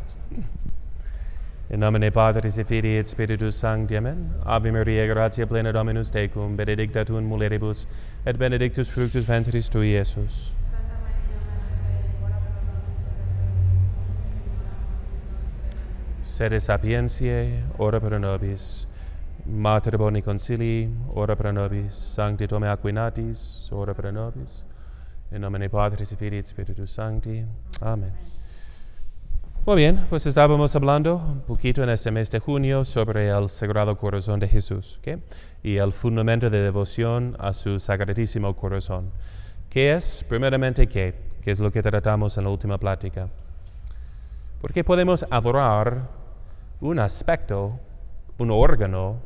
Jesús. In nomine Patris et Filii et Spiritus Sancti. Amen. Ave Maria, gratia plena Dominus tecum, benedicta tu in mulieribus, et benedictus fructus ventris tui, Iesus. Sede sapientiae, ora pro nobis. Mater boni concilii, ora pro nobis. Sancti Tome Aquinatis, ora pro nobis. In nomine Patris et Filii et Spiritus Sancti. Amén. Muy bien, pues estábamos hablando un poquito en este mes de junio sobre el Sagrado Corazón de Jesús, ¿okay? Y el fundamento de devoción a su Sacratísimo Corazón. ¿Qué es? Primeramente, ¿qué? ¿Qué es lo que tratamos en la última plática? Porque podemos adorar un aspecto, un órgano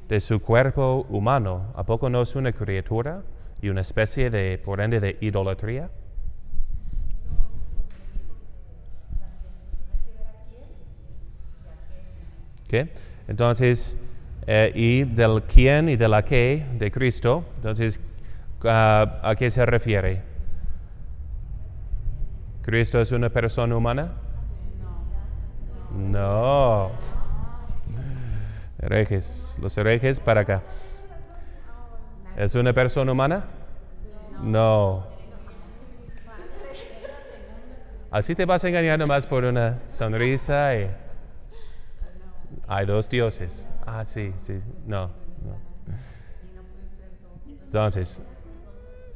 de su cuerpo humano. ¿A poco no es una criatura y una especie de, por ende, de idolatría? ¿Okay? Entonces, y del quién y de la qué de Cristo, entonces, ¿a qué se refiere? ¿Cristo es una persona humana? No. Herejes, los herejes para acá. ¿Es una persona humana? No. Así te vas a engañar nomás por una sonrisa y... Hay dos dioses. Ah, sí. No. Entonces,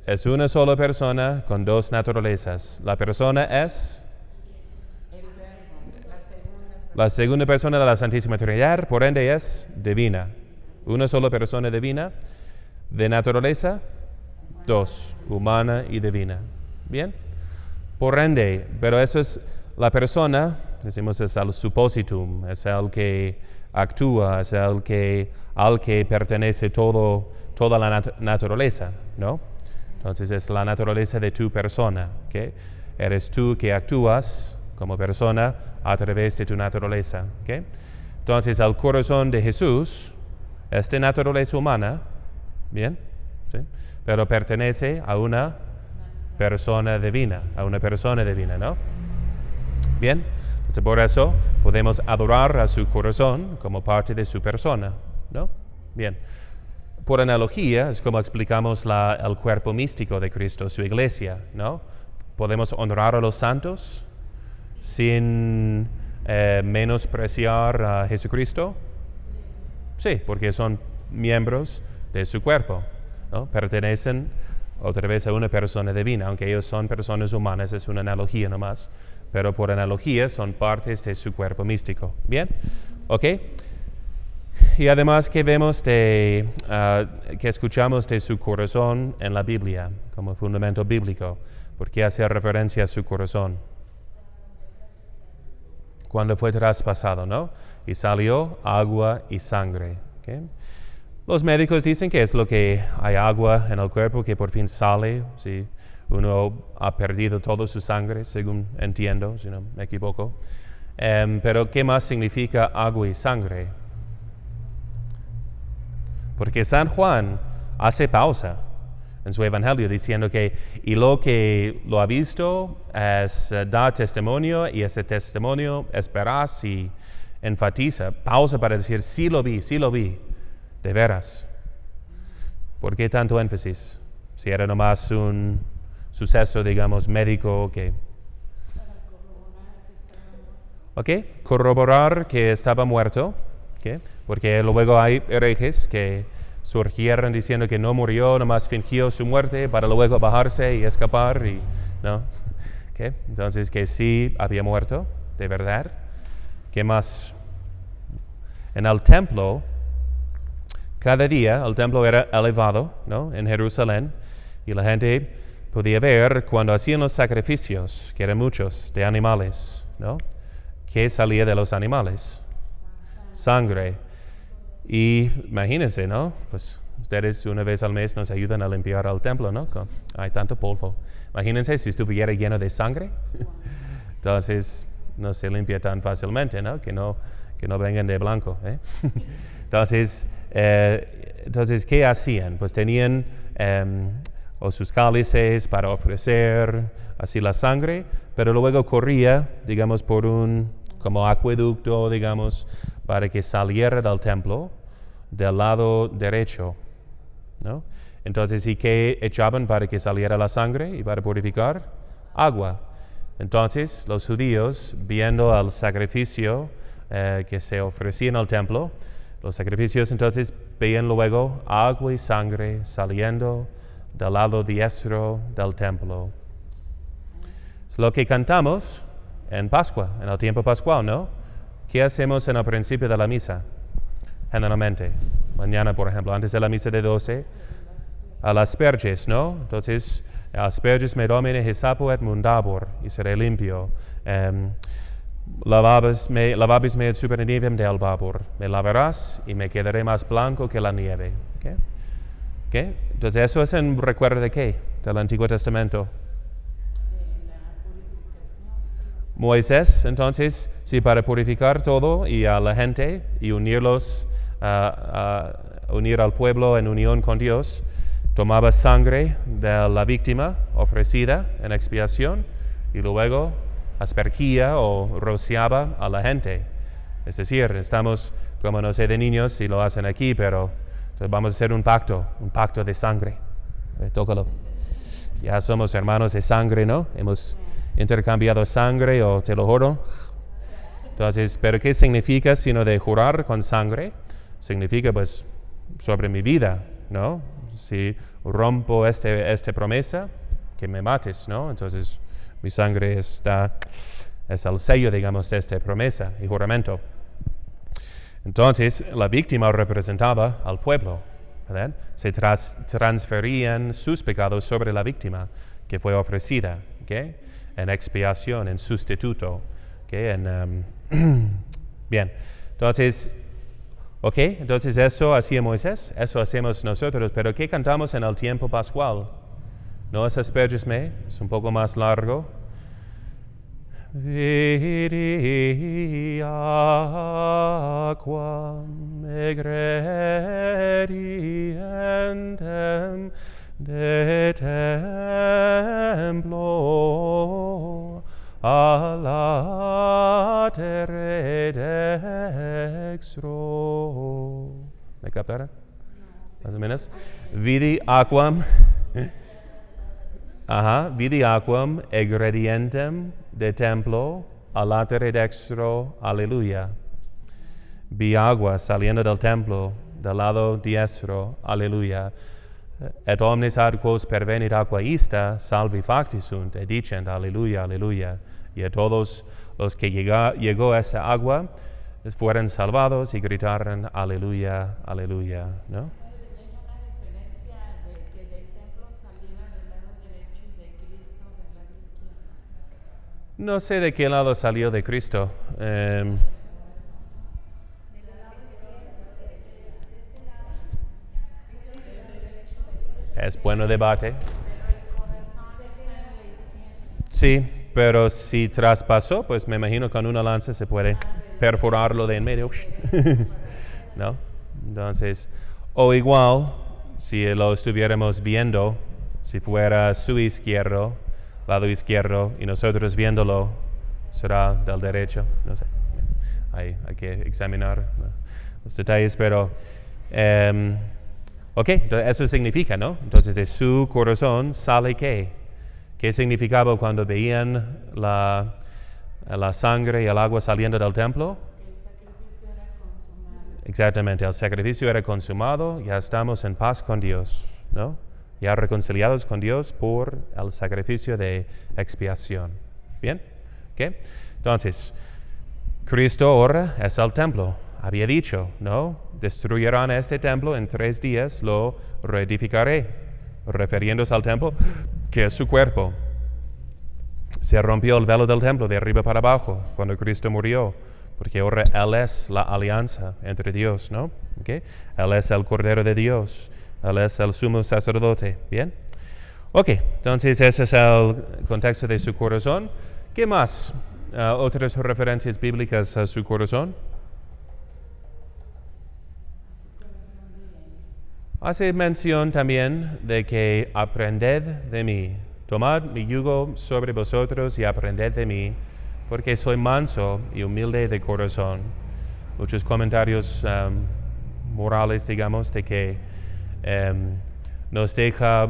es una sola persona con dos naturalezas. La persona es la segunda persona de la Santísima Trinidad, por ende es divina. Una sola persona divina. De naturaleza, dos, humana y divina. ¿Bien? Por ende, pero eso es la persona, decimos es el suppositum, es el que actúa, es el que al que pertenece toda la naturaleza, ¿no? Entonces es la naturaleza de tu persona, ¿okay? Eres tú que actúas como persona a través de tu naturaleza, ¿okay? Entonces el corazón de Jesús es de naturaleza humana, ¿bien? ¿Sí? Pero pertenece a una persona divina, ¿no? Bien, entonces por eso podemos adorar a su corazón como parte de su persona, ¿no? Bien, por analogía es como explicamos el cuerpo místico de Cristo, su iglesia, ¿no? Podemos honrar a los santos sin menospreciar a Jesucristo. Sí, porque son miembros de su cuerpo, ¿no? Pertenecen otra vez a una persona divina, aunque ellos son personas humanas, es una analogía nomás. Pero por analogía son partes de su cuerpo místico. ¿Bien? ¿Ok? Y además que vemos que escuchamos de su corazón en la Biblia como fundamento bíblico. ¿Por qué hace referencia a su corazón? Cuando fue traspasado, ¿no? Y salió agua y sangre. ¿Okay? Los médicos dicen que es lo que hay agua en el cuerpo que por fin sale, ¿sí? Uno ha perdido toda su sangre, según entiendo, si no me equivoco. Pero ¿qué más significa agua y sangre? Porque San Juan hace pausa en su evangelio diciendo que y lo que lo ha visto da testimonio y ese testimonio es veraz y enfatiza. Pausa para decir sí lo vi, de veras. ¿Por qué tanto énfasis? Si era nomás un suceso, digamos, médico que... ¿Ok? Corroborar que estaba muerto, ¿okay? Porque luego hay herejes que surgieron diciendo que no murió, nomás fingió su muerte para luego bajarse y escapar, y, ¿no? ¿Okay? Entonces que sí había muerto, de verdad. ¿Qué más? En el templo, cada día el templo era elevado, ¿no? En Jerusalén, y la gente podía ver cuando hacían los sacrificios, que eran muchos, de animales, ¿no? ¿Qué salía de los animales? Sangre. Y imagínense, ¿no? Pues ustedes una vez al mes nos ayudan a limpiar el templo, ¿no? Hay tanto polvo. Imagínense si estuviera lleno de sangre. Entonces no se limpia tan fácilmente, ¿no? Que no vengan de blanco, ¿eh? Entonces, ¿qué hacían? Pues tenían o sus cálices para ofrecer así la sangre, pero luego corría, digamos, por un como acueducto, digamos, para que saliera del templo del lado derecho, ¿no? Entonces, ¿y qué echaban para que saliera la sangre y para purificar? Agua. Entonces, los judíos, viendo el sacrificio que se ofrecía en el templo, los sacrificios, entonces veían luego agua y sangre saliendo del lado diestro del templo. Es lo que cantamos en Pascua, en el tiempo pascual, ¿no? ¿Qué hacemos en el principio de la misa? Generalmente, mañana, por ejemplo, antes de la misa de 12, a las asperges, ¿no? Entonces, asperges me domine hisapo et mundabor, y seré limpio. Lavabis me et super nivem de albabor. Me lavarás y me quedaré más blanco que la nieve. ¿Qué? Entonces, ¿eso es en recuerdo de qué? Del Antiguo Testamento. Moisés, entonces, sí, para purificar todo y a la gente y unirlos, unir al pueblo en unión con Dios, tomaba sangre de la víctima ofrecida en expiación y luego aspergía o rociaba a la gente. Es decir, estamos, como no sé de niños si lo hacen aquí, pero vamos a hacer un pacto de sangre. Tócalo. Ya somos hermanos de sangre, ¿no? Hemos intercambiado sangre, o te lo juro. Entonces, ¿pero qué significa sino de jurar con sangre? Significa, pues, sobre mi vida, ¿no? Si rompo esta promesa, que me mates, ¿no? Entonces, mi sangre es el sello, digamos, de esta promesa y juramento. Entonces, la víctima representaba al pueblo, ¿verdad? Se transferían sus pecados sobre la víctima que fue ofrecida, ¿ok? En expiación, en sustituto, ¿ok? Bien, entonces, ¿ok? Entonces eso hacía Moisés, eso hacemos nosotros, pero ¿qué cantamos en el tiempo pascual? ¿No es asperges me? Es un poco más largo. Vidi aquam egredientem de templo a latere dextro. ¿Me captaron? Más o menos. Vidi aquam egredientem de templo a latere dextro, aleluya. Vi agua saliendo del templo del lado diestro, aleluya. Et omnes ad quos pervenit aqua ista, salvi facti sunt, et dicent, aleluya, aleluya. Y a todos los que llegó esa agua, fueron salvados y gritaron, aleluya, aleluya, ¿no? No sé de qué lado salió de Cristo. Es bueno debate. Sí, pero si traspasó, pues me imagino con una lanza se puede perforarlo de en medio. ¿No? Entonces, o igual, si lo estuviéramos viendo, si fuera su izquierdo, lado izquierdo, y nosotros viéndolo, será del derecho. No sé. Hay que examinar los detalles, pero... ok, entonces eso significa, ¿no? Entonces de su corazón sale ¿qué? ¿Qué significaba cuando veían la sangre y el agua saliendo del templo? El sacrificio era consumado. Exactamente, el sacrificio era consumado, ya estamos en paz con Dios, ¿no? Ya reconciliados con Dios por el sacrificio de expiación. ¿Bien? ¿Ok? Entonces, Cristo ahora es el templo. Había dicho, ¿no? Destruirán este templo, en 3 días lo reedificaré, refiriéndose al templo, que es su cuerpo. Se rompió el velo del templo de arriba para abajo cuando Cristo murió, porque ahora Él es la alianza entre Dios, ¿no? ¿Okay? Él es el Cordero de Dios, Él es el sumo sacerdote, ¿bien? Ok, entonces ese es el contexto de su corazón. ¿Qué más? Otras referencias bíblicas a su corazón. Hace mención también de que aprended de mí. Tomad mi yugo sobre vosotros y aprended de mí, porque soy manso y humilde de corazón. Muchos comentarios morales, digamos, de que nos deja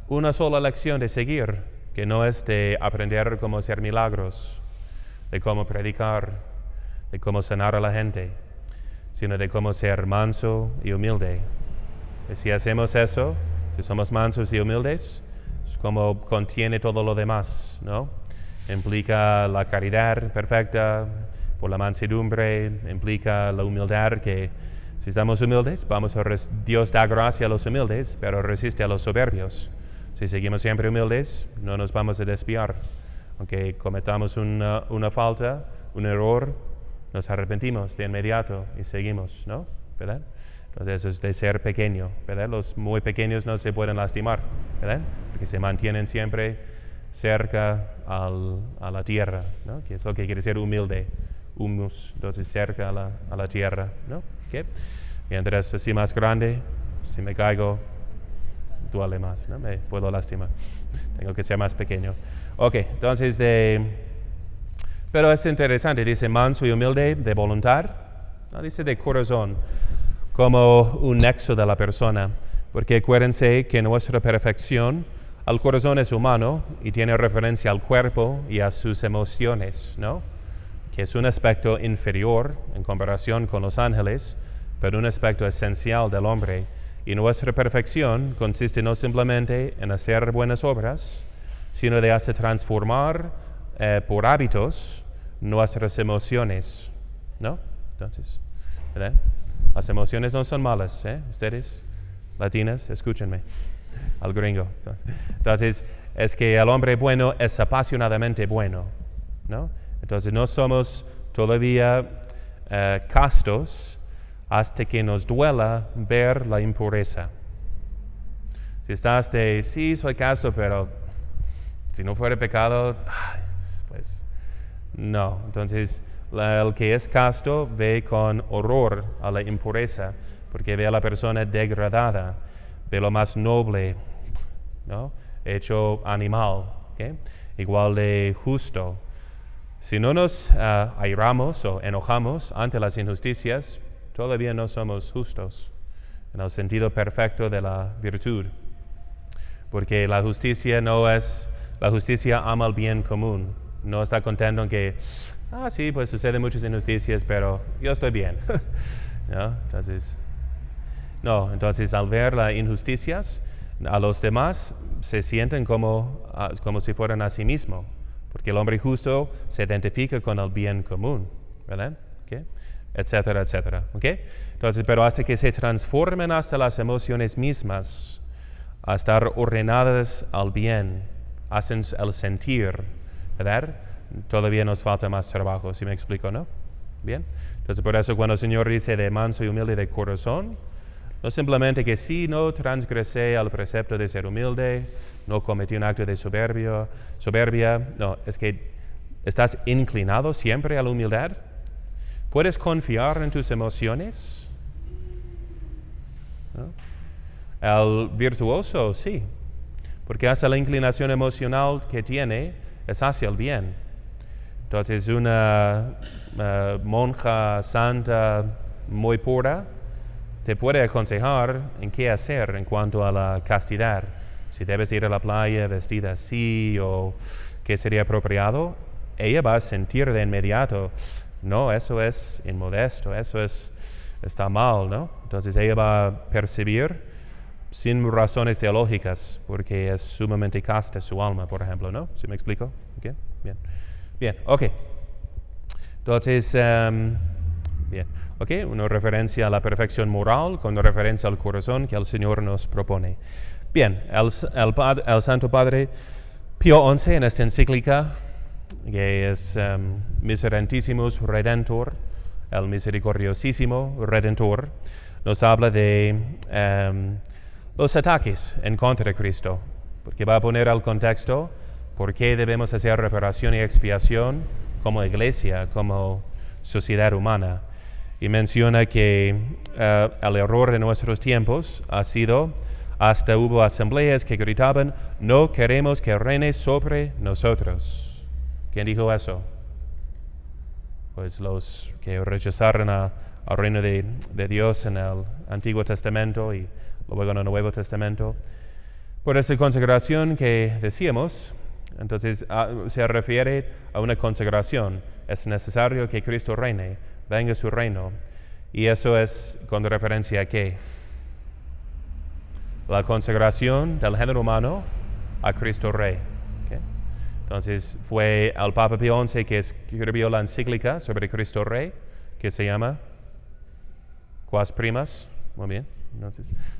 una sola lección de seguir, que no es de aprender cómo hacer milagros, de cómo predicar, de cómo sanar a la gente, sino de cómo ser manso y humilde. Y si hacemos eso, si somos mansos y humildes, es como contiene todo lo demás, ¿no? Implica la caridad perfecta, por la mansedumbre, implica la humildad, que si estamos humildes, Dios da gracia a los humildes, pero resiste a los soberbios. Si seguimos siempre humildes, no nos vamos a desviar. Aunque cometamos una falta, un error, nos arrepentimos de inmediato y seguimos, ¿no? ¿Verdad? Entonces eso es de ser pequeño, ¿verdad? Los muy pequeños no se pueden lastimar, ¿verdad? Porque se mantienen siempre cerca a la tierra, ¿no? Que es lo que quiere decir humilde, humus, entonces cerca a la tierra, ¿no? ¿Okay? Mientras así más grande, si me caigo, duele más, ¿no? Me puedo lastimar. Tengo que ser más pequeño. Ok, entonces pero es interesante, dice manso y humilde de voluntad, no dice de corazón, como un nexo de la persona, porque acuérdense que nuestra perfección, el corazón es humano y tiene referencia al cuerpo y a sus emociones, ¿no? Que es un aspecto inferior en comparación con los ángeles, pero un aspecto esencial del hombre. Y nuestra perfección consiste no simplemente en hacer buenas obras, sino de hacer transformar por hábitos nuestras emociones, ¿no? Entonces, ¿verdad? Las emociones no son malas, ¿eh? Ustedes, latinas, escúchenme, al gringo. Entonces, es que el hombre bueno es apasionadamente bueno, ¿no? Entonces, no somos todavía castos hasta que nos duela ver la impureza. Si estás sí, soy casto, pero si no fuera pecado, pues no. Entonces, el que es casto ve con horror a la impureza, porque ve a la persona degradada, ve lo más noble, ¿no? Hecho animal, ¿okay? Igual de justo. Si no nos airamos o enojamos ante las injusticias, todavía no somos justos en el sentido perfecto de la virtud, porque la justicia ama el bien común, no está contento en que, sí, pues suceden muchas injusticias, pero yo estoy bien, ¿no? Entonces al ver las injusticias, a los demás se sienten como si fueran a sí mismo, porque el hombre justo se identifica con el bien común, ¿verdad? ¿Okay? Etcétera, etcétera. ¿Okay? Entonces, pero hasta que se transformen hasta las emociones mismas, a estar ordenadas al bien, hacen el sentir, ¿verdad? Todavía nos falta más trabajo, ¿sí me explico, no? Bien. Entonces, por eso cuando el Señor dice de manso y humilde de corazón, no simplemente que sí, no transgresé al precepto de ser humilde, no cometí un acto de soberbia, no, es que estás inclinado siempre a la humildad. ¿Puedes confiar en tus emociones? ¿No? El virtuoso, sí, porque hasta la inclinación emocional que tiene es hacia el bien. Entonces, una monja santa muy pura te puede aconsejar en qué hacer en cuanto a la castidad. Si debes ir a la playa vestida así o qué sería apropiado, ella va a sentir de inmediato, no, eso es inmodesto, está mal, ¿no? Entonces ella va a percibir sin razones teológicas, porque es sumamente casta su alma, por ejemplo, ¿no? ¿Sí me explico? ¿Okay? Bien, ok. Entonces, bien, ok, una referencia a la perfección moral con una referencia al corazón que el Señor nos propone. Bien, el Santo Padre Pío XI en esta encíclica, que es Miserentísimos Redentor, el misericordiosísimo Redentor, nos habla de los ataques en contra de Cristo, porque va a poner al contexto por qué debemos hacer reparación y expiación como iglesia, como sociedad humana. Y menciona que el error de nuestros tiempos ha sido, hasta hubo asambleas que gritaban, no queremos que reine sobre nosotros. ¿Quién dijo eso? pues los que rechazaron al reino de Dios en el Antiguo Testamento y luego en el Nuevo Testamento. Por esa consagración que decíamos, entonces se refiere a una consagración. Es necesario que Cristo reine, venga su reino. Y eso es con referencia a ¿qué? La consagración del género humano a Cristo Rey. ¿Okay? Entonces fue el Papa Pío XI que escribió la encíclica sobre Cristo Rey, que se llama Quas Primas. Muy bien.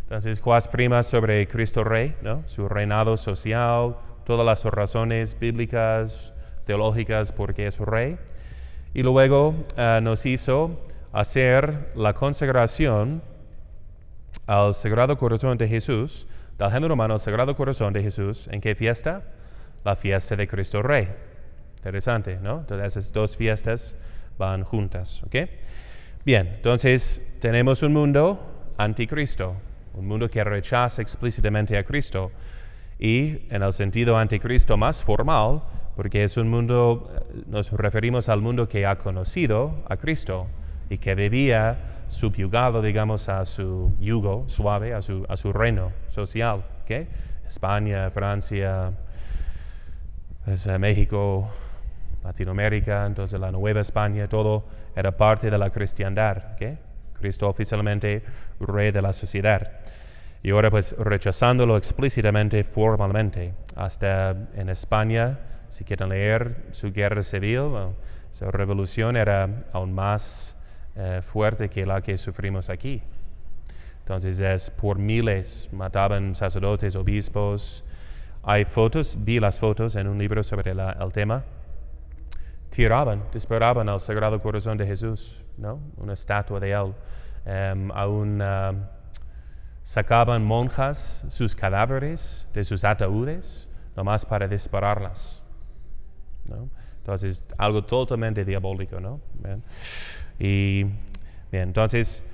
Entonces Quas Primas sobre Cristo Rey, ¿no? Su reinado social, todas las razones bíblicas, teológicas por qué es rey. Y luego nos hizo hacer la consagración al Sagrado Corazón de Jesús, del género humano al Sagrado Corazón de Jesús. ¿En qué fiesta? La fiesta de Cristo Rey. Interesante, ¿no? Entonces esas dos fiestas van juntas, ¿ok? Bien, entonces tenemos un mundo anticristo, un mundo que rechaza explícitamente a Cristo. Y en el sentido anticristo más formal, porque es un mundo, nos referimos al mundo que ha conocido a Cristo y que vivía subyugado, digamos, a su yugo suave, a su reino social. ¿Okay? España, Francia, pues, México, Latinoamérica, entonces la Nueva España, todo era parte de la cristiandad. ¿Okay? Cristo oficialmente rey de la sociedad. Y ahora pues rechazándolo explícitamente, formalmente. Hasta en España, si quieren leer su guerra civil, esa revolución era aún más fuerte que la que sufrimos aquí. Entonces es por miles, mataban sacerdotes, obispos. Hay fotos, vi las fotos en un libro sobre el tema. Disparaban al Sagrado Corazón de Jesús, ¿no? Una estatua de él. Sacaban monjas sus cadáveres de sus ataúdes, nomás para dispararlas, ¿no? Entonces, algo totalmente diabólico, ¿no? Bien. Y bien, entonces,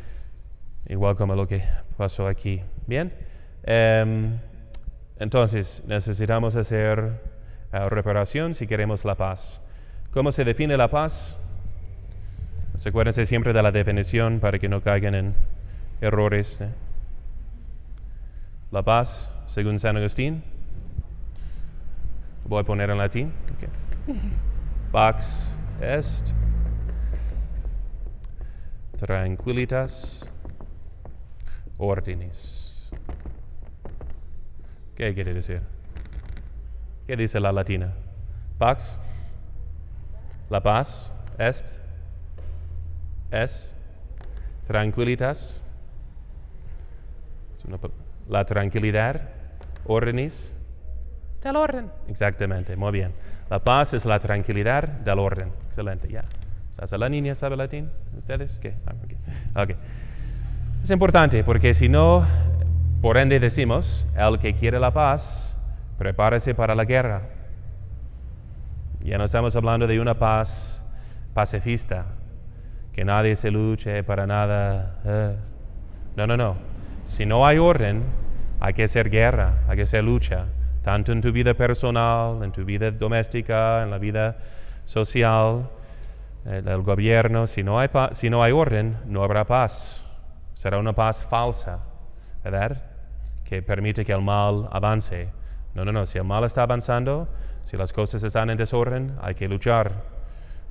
igual como lo que pasó aquí. Bien, entonces necesitamos hacer reparación si queremos la paz. ¿Cómo se define la paz? Acuérdense siempre de la definición para que no caigan en errores. La paz, según San Agustín, voy a poner en latín. Okay. Pax est tranquilitas ordinis. ¿Qué quiere decir? ¿Qué dice la latina? Pax, la paz, est, tranquilitas, la tranquilidad, ordenis, del orden. Exactamente, muy bien. La paz es la tranquilidad del orden. Excelente, ya. ¿Hasta la niña sabe latín? ¿Ustedes? ¿Qué? Okay. Es importante porque si no, por ende decimos, el que quiere la paz, prepárese para la guerra. Ya no estamos hablando de una paz pacifista, que nadie se luche para nada. No. Si no hay orden, hay que hacer guerra, hay que hacer lucha, tanto en tu vida personal, en tu vida doméstica, en la vida social, del gobierno. Si no hay orden, no habrá paz. Será una paz falsa, ¿verdad? Que permite que el mal avance. No. Si el mal está avanzando, si las cosas están en desorden, hay que luchar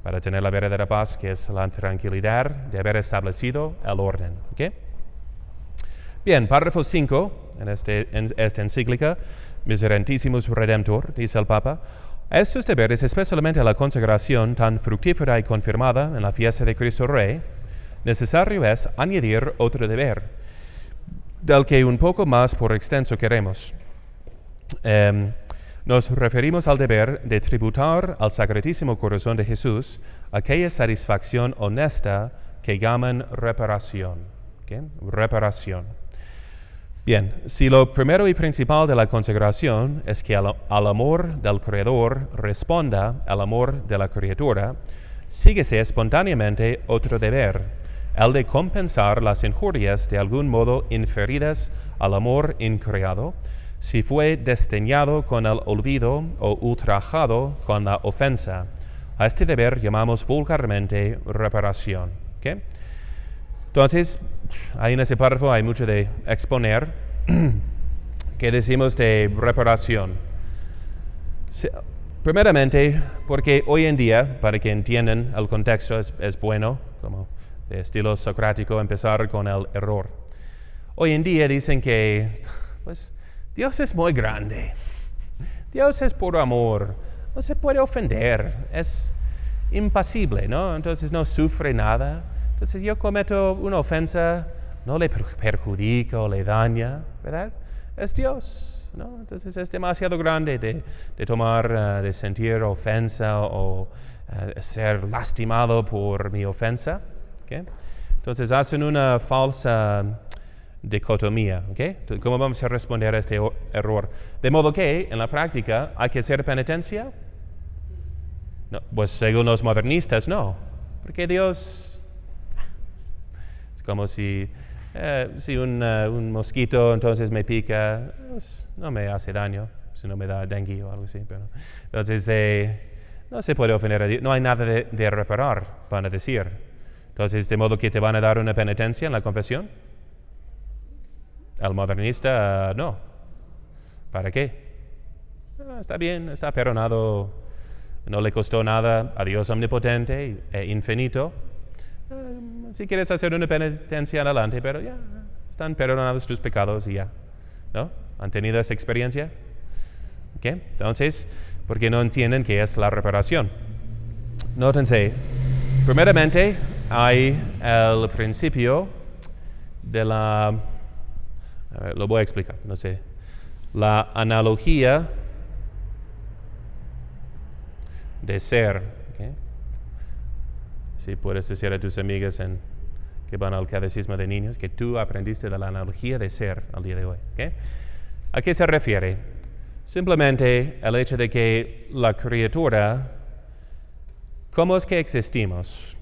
para tener la verdadera paz, que es la tranquilidad de haber establecido el orden. ¿Okay? Bien, párrafo 5 en esta encíclica, Miserentissimus Redemptor, dice el Papa: estos deberes, especialmente la consagración tan fructífera y confirmada en la fiesta de Cristo Rey, necesario es añadir otro deber, del que un poco más por extenso queremos. Nos referimos al deber de tributar al Sacratísimo Corazón de Jesús aquella satisfacción honesta que llaman reparación. ¿Okay? Reparación. Bien, si lo primero y principal de la consagración es que al amor del Creador responda al amor de la criatura, síguese espontáneamente otro deber, el de compensar las injurias de algún modo inferidas al amor increado, si fue desdeñado con el olvido o ultrajado con la ofensa, A este deber llamamos vulgarmente reparación. ¿Okay? Entonces, ahí en ese párrafo hay mucho de exponer. ¿Qué decimos de reparación? Primeramente, porque hoy en día, para que entiendan el contexto, es bueno, como de estilo socrático, empezar con el error. Hoy en día dicen que, pues, Dios es muy grande. Dios es puro amor. No se puede ofender. Es impasible, ¿no? Entonces no sufre nada. Entonces yo cometo una ofensa, no le perjudica o le daña, ¿verdad? Es Dios, ¿no? Entonces es demasiado grande de tomar, de sentir ofensa o ser lastimado por mi ofensa. ¿Okay? Entonces hacen una falsa dicotomía. ¿Okay? Entonces, ¿cómo vamos a responder a este error? De modo que en la práctica hay que hacer penitencia. No, pues según los modernistas no, porque Dios es como si un mosquito entonces me pica, pues, no me hace daño, si no me da dengue o algo así. Pero, entonces no se puede ofender a Dios, no hay nada de reparar, van a decir. Entonces, de modo que te van a dar una penitencia en la confesión. Al modernista, no. ¿Para qué? Está bien, está perdonado. No le costó nada a Dios omnipotente e infinito. Si quieres hacer una penitencia, adelante, pero ya están perdonados tus pecados y ya. ¿No? ¿Han tenido esa experiencia? ¿Okay? Entonces, porque no entienden qué es la reparación. Nótense, primeramente hay el principio de la... A ver, lo voy a explicar, no sé. La analogía de ser. ¿Okay? Si puedes decir a tus amigas que van al catecismo de niños que tú aprendiste de la analogía de ser al día de hoy. ¿Okay? ¿A qué se refiere? Simplemente el hecho de que la criatura, ¿cómo es que existimos?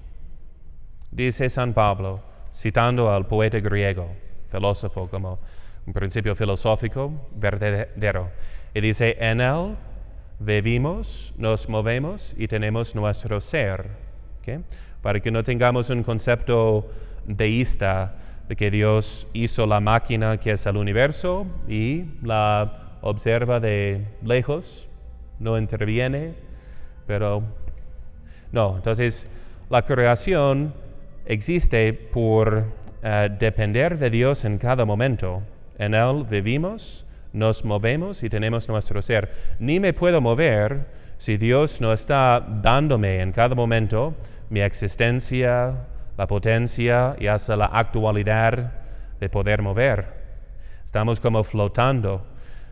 Dice San Pablo, citando al poeta griego, filósofo, como un principio filosófico verdadero. Y dice, en él vivimos, nos movemos y tenemos nuestro ser. ¿Okay? Para que no tengamos un concepto deísta de que Dios hizo la máquina que es el universo y la observa de lejos, no interviene, pero no. Entonces, la creación existe por depender de Dios en cada momento. En Él vivimos, nos movemos y tenemos nuestro ser. Ni me puedo mover si Dios no está dándome en cada momento mi existencia, la potencia y hasta la actualidad de poder mover. Estamos como flotando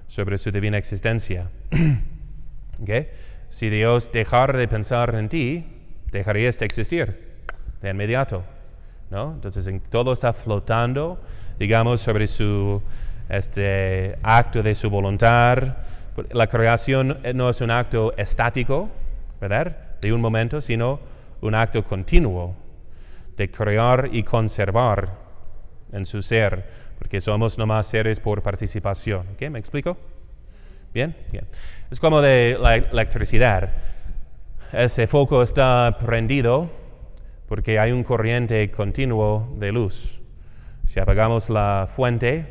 sobre su divina existencia. ¿Okay? Si Dios dejara de pensar en ti, dejarías de existir de inmediato, ¿no? Entonces todo está flotando, digamos, sobre su acto de su voluntad. La creación no es un acto estático, ¿verdad? De un momento, sino un acto continuo de crear y conservar en su ser, porque somos nomás seres por participación. ¿Okay? ¿Me explico? ¿Bien? Bien. Es como de la electricidad. Ese foco está prendido porque hay un corriente continuo de luz. Si apagamos la fuente,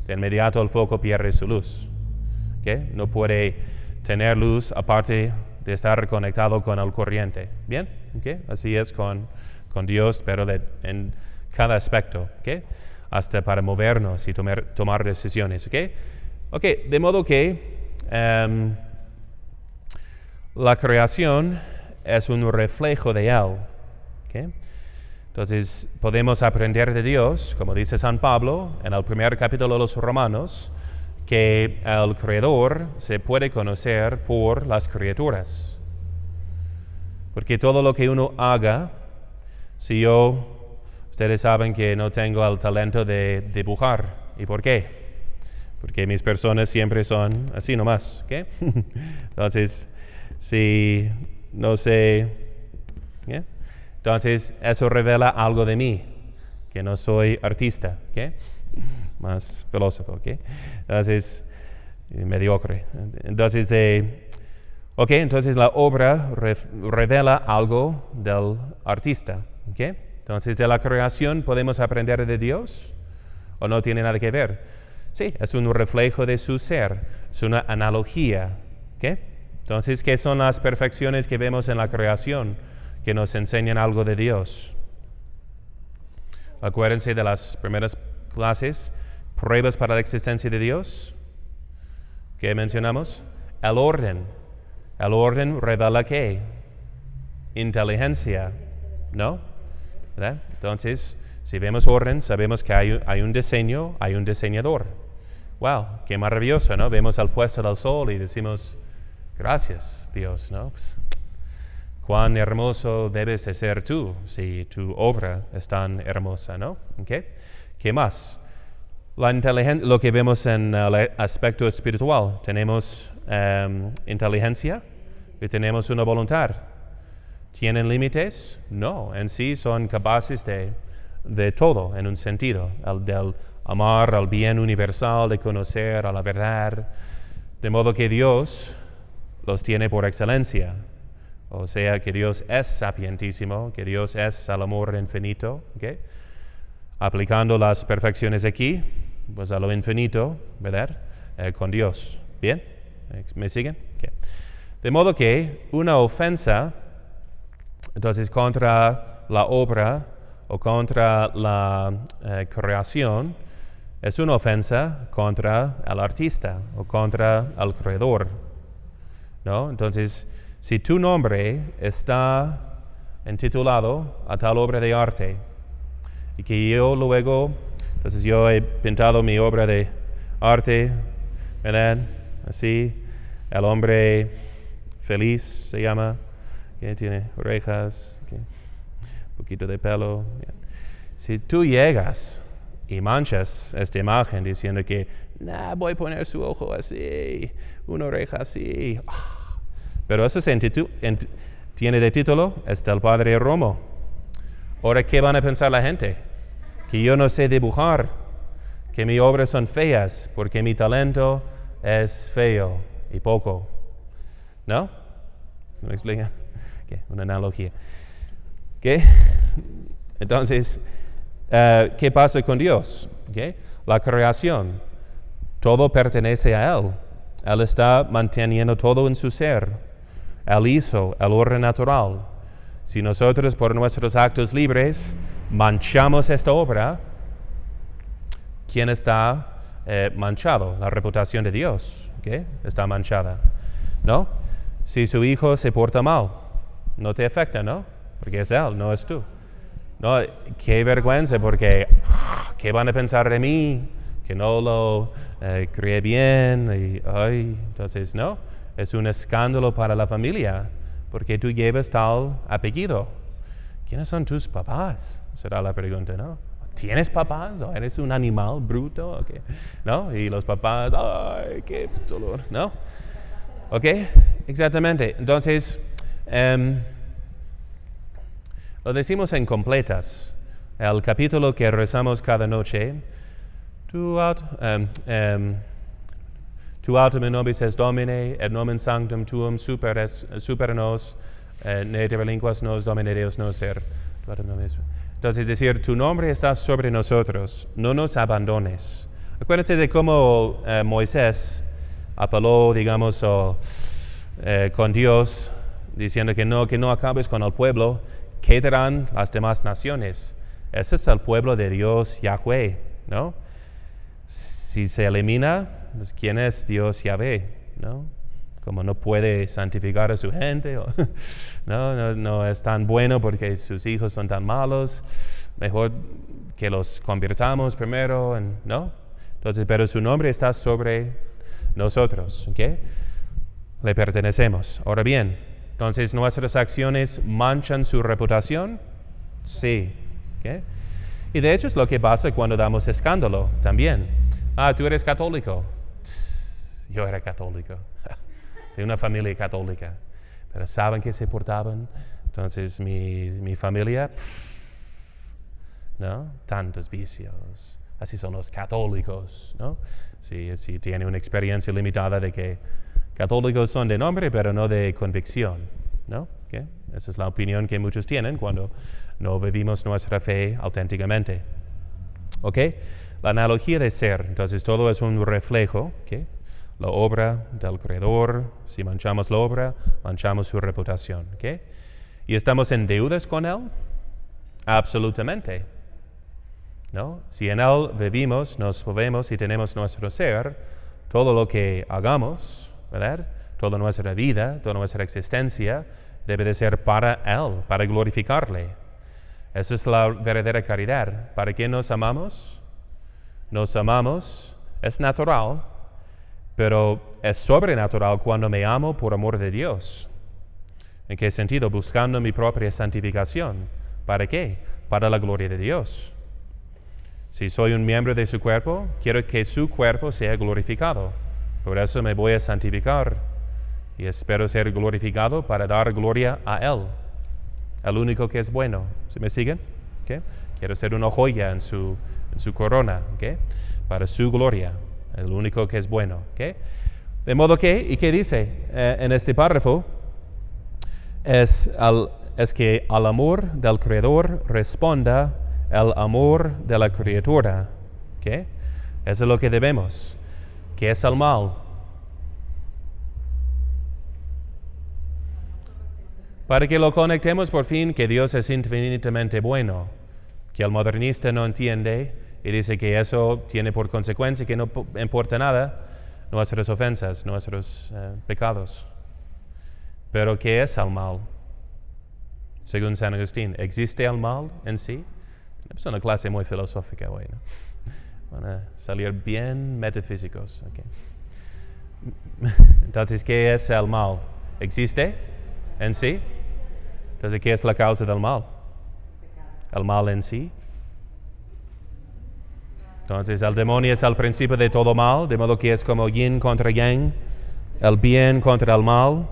de inmediato el foco pierde su luz. ¿Okay? No puede tener luz aparte de estar conectado con el corriente. ¿Bien? ¿Okay? Así es con Dios, pero en cada aspecto. ¿Okay? Hasta para movernos y tomar decisiones. ¿Okay? Okay, de modo que la creación es un reflejo de Él. ¿Okay? Entonces, podemos aprender de Dios, como dice San Pablo en el primer capítulo de los Romanos, que el Creador se puede conocer por las criaturas. Porque todo lo que uno haga, ustedes saben que no tengo el talento de dibujar. ¿Y por qué? Porque mis personas siempre son así nomás. ¿Okay? Entonces, si no sé... ¿yeah? Entonces, eso revela algo de mí, que no soy artista, ¿okay? Más filósofo, ¿okay? Entonces, mediocre. Entonces, Ok, entonces la obra revela algo del artista. Okay. Entonces, de la creación podemos aprender de Dios o no tiene nada que ver. Sí, es un reflejo de su ser, es una analogía. ¿Okay? Entonces, ¿qué son las perfecciones que vemos en la creación que nos enseñan algo de Dios? Acuérdense de las primeras clases, pruebas para la existencia de Dios. ¿Qué mencionamos? El orden. El orden revela ¿qué? Inteligencia, ¿no? ¿Verdad? Entonces, si vemos orden, sabemos que hay un diseño, hay un diseñador. ¡Wow! ¡Qué maravilloso!, ¿no? Vemos al puesto del sol y decimos, gracias, Dios, ¿no? Pues, cuán hermoso debes de ser tú si tu obra es tan hermosa, ¿no? ¿Okay? ¿Qué más? La inteligencia, lo que vemos en el aspecto espiritual, tenemos inteligencia y tenemos una voluntad. ¿Tienen límites? No, en sí son capaces de todo, en un sentido, del amar al bien universal, de conocer a la verdad, de modo que Dios los tiene por excelencia. O sea, que Dios es sapientísimo, que Dios es el amor infinito. ¿Okay? Aplicando las perfecciones aquí, pues a lo infinito, ¿verdad? Con Dios. ¿Bien? ¿Me siguen? Okay. De modo que una ofensa, entonces, contra la obra o contra la creación, es una ofensa contra el artista o contra el creador, ¿no? Entonces, si tu nombre está intitulado a tal obra de arte y que yo luego, entonces yo he pintado mi obra de arte, ¿verdad? Así, el hombre feliz se llama, que tiene orejas, un poquito de pelo. Si tú llegas y manchas esta imagen diciendo que, voy a poner su ojo así, una oreja así, pero eso tiene de título, es del padre Romo. Ahora, ¿qué van a pensar la gente? Que yo no sé dibujar, que mis obras son feas, porque mi talento es feo y poco. ¿No? ¿Me explica? Okay, una analogía. ¿Okay? Entonces, ¿qué pasa con Dios? ¿Okay? La creación, todo pertenece a Él. Él está manteniendo todo en su ser. Él hizo el orden natural. Si nosotros por nuestros actos libres manchamos esta obra, ¿quién está manchado? La reputación de Dios, ¿okay? Está manchada, ¿no? Si su hijo se porta mal, no te afecta, ¿no? Porque es Él, no es tú. No, qué vergüenza, porque ¿qué van a pensar de mí? Que no lo crié bien. Entonces, no. Es un escándalo para la familia, porque tú llevas tal apellido. ¿Quiénes son tus papás? Será la pregunta, ¿no? ¿Tienes papás? ¿O eres un animal bruto? Okay. ¿No? Y los papás, ¡ay, qué dolor! ¿No? ¿Ok? Exactamente. Entonces, lo decimos en completas. El capítulo que rezamos cada noche, tu autem nobis es Domine, et nomen sanctum tuum super nos, ne te relinquas nos, Domine Deus noser. Entonces, es decir, tu nombre está sobre nosotros, no nos abandones. Acuérdense de cómo Moisés apeló, digamos, con Dios, diciendo que no acabes con el pueblo, quedarán las demás naciones. Ese es el pueblo de Dios, Yahweh, ¿no? Si se elimina, pues ¿quién es Dios Yahvé? ¿No? Como no puede santificar a su gente, no es tan bueno porque sus hijos son tan malos, mejor que los convirtamos primero, ¿no? Entonces, pero su nombre está sobre nosotros, ¿ok? Le pertenecemos. Ahora bien, entonces, ¿nuestras acciones manchan su reputación? Sí, ¿ok? Y de hecho es lo que pasa cuando damos escándalo también. Tú eres católico. Yo era católico, de una familia católica, pero ¿saben que se portaban? Entonces mi familia, ¿no? Tantos vicios, así son los católicos, ¿no? Si tiene una experiencia limitada de que Católicos son de nombre, pero no de convicción, ¿no? ¿Okay? Esa es la opinión que muchos tienen cuando no vivimos nuestra fe auténticamente. ¿Ok? La analogía de ser, entonces todo es un reflejo, ¿ok? La obra del Creador, si manchamos la obra, manchamos su reputación, ¿ok? ¿Y estamos en deudas con Él? Absolutamente, ¿no? Si en Él vivimos, nos movemos y tenemos nuestro ser, todo lo que hagamos, ¿verdad? Toda nuestra vida, toda nuestra existencia, debe de ser para Él, para glorificarle. Esa es la verdadera caridad. ¿Para qué nos amamos? Nos amamos, es natural, pero es sobrenatural cuando me amo por amor de Dios. ¿En qué sentido? Buscando mi propia santificación. ¿Para qué? Para la gloria de Dios. Si soy un miembro de su cuerpo, quiero que su cuerpo sea glorificado. Por eso me voy a santificar y espero ser glorificado para dar gloria a Él, el único que es bueno. ¿Se me siguen? ¿Okay? Quiero ser una joya en su corona, ¿okay? Para su gloria, el único que es bueno. ¿Okay? De modo que, ¿y qué dice en este párrafo? Es que al amor del Creador responda el amor de la criatura. ¿Okay? Eso es lo que debemos. ¿Qué es el mal? Para que lo conectemos por fin que Dios es infinitamente bueno, que el modernista no entiende y dice que eso tiene por consecuencia que no importa nada nuestras ofensas, nuestros pecados. Pero ¿qué es el mal? Según San Agustín, ¿existe el mal en sí? Es una clase muy filosófica hoy, ¿no? Van a salir bien metafísicos. Okay. Entonces, ¿qué es el mal? ¿Existe en sí? Entonces, ¿qué es la causa del mal? ¿El mal en sí? Entonces, el demonio es el principio de todo mal, de modo que es como yin contra yang, el bien contra el mal,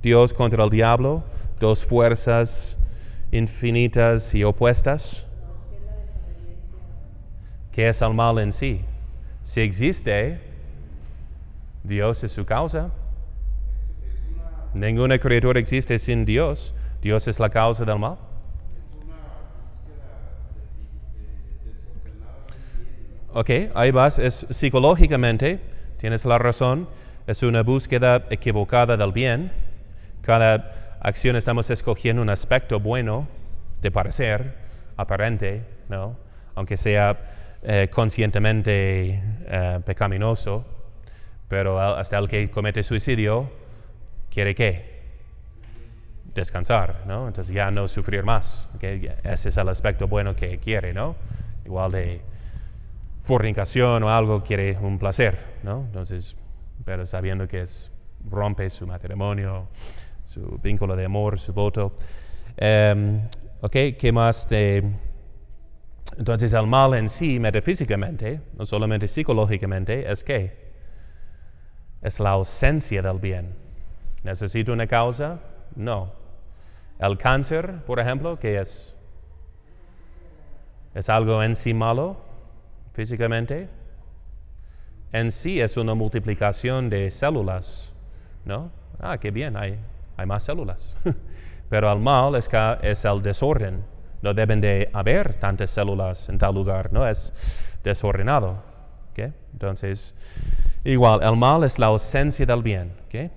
Dios contra el diablo, dos fuerzas infinitas y opuestas. ¿Qué es el mal en sí? Si existe, Dios es su causa. Ninguna criatura existe sin Dios. Dios es la causa del mal. Ok, ahí vas. Es psicológicamente, tienes la razón, es una búsqueda equivocada del bien. Cada acción estamos escogiendo un aspecto bueno de parecer, aparente, ¿no? Aunque sea conscientemente pecaminoso, pero hasta el que comete suicidio quiere ¿qué? Descansar, ¿no? Entonces ya no sufrir más, ¿okay? Ese es el aspecto bueno que quiere, ¿no? Igual de fornicación o algo, quiere un placer, ¿no? Entonces, pero sabiendo que rompe su matrimonio, su vínculo de amor, su voto. Ok, ¿qué más? Entonces el mal en sí, metafísicamente, no solamente psicológicamente, es ¿qué? Es la ausencia del bien. ¿Necesito una causa? No. El cáncer, por ejemplo, ¿qué es? ¿Es algo en sí malo, físicamente? En sí es una multiplicación de células, ¿no? Ah, qué bien, hay más células. Pero el mal es el desorden. No deben de haber tantas células en tal lugar, ¿no? Es desordenado, ¿okay? Entonces, igual, el mal es la ausencia del bien, ¿okay?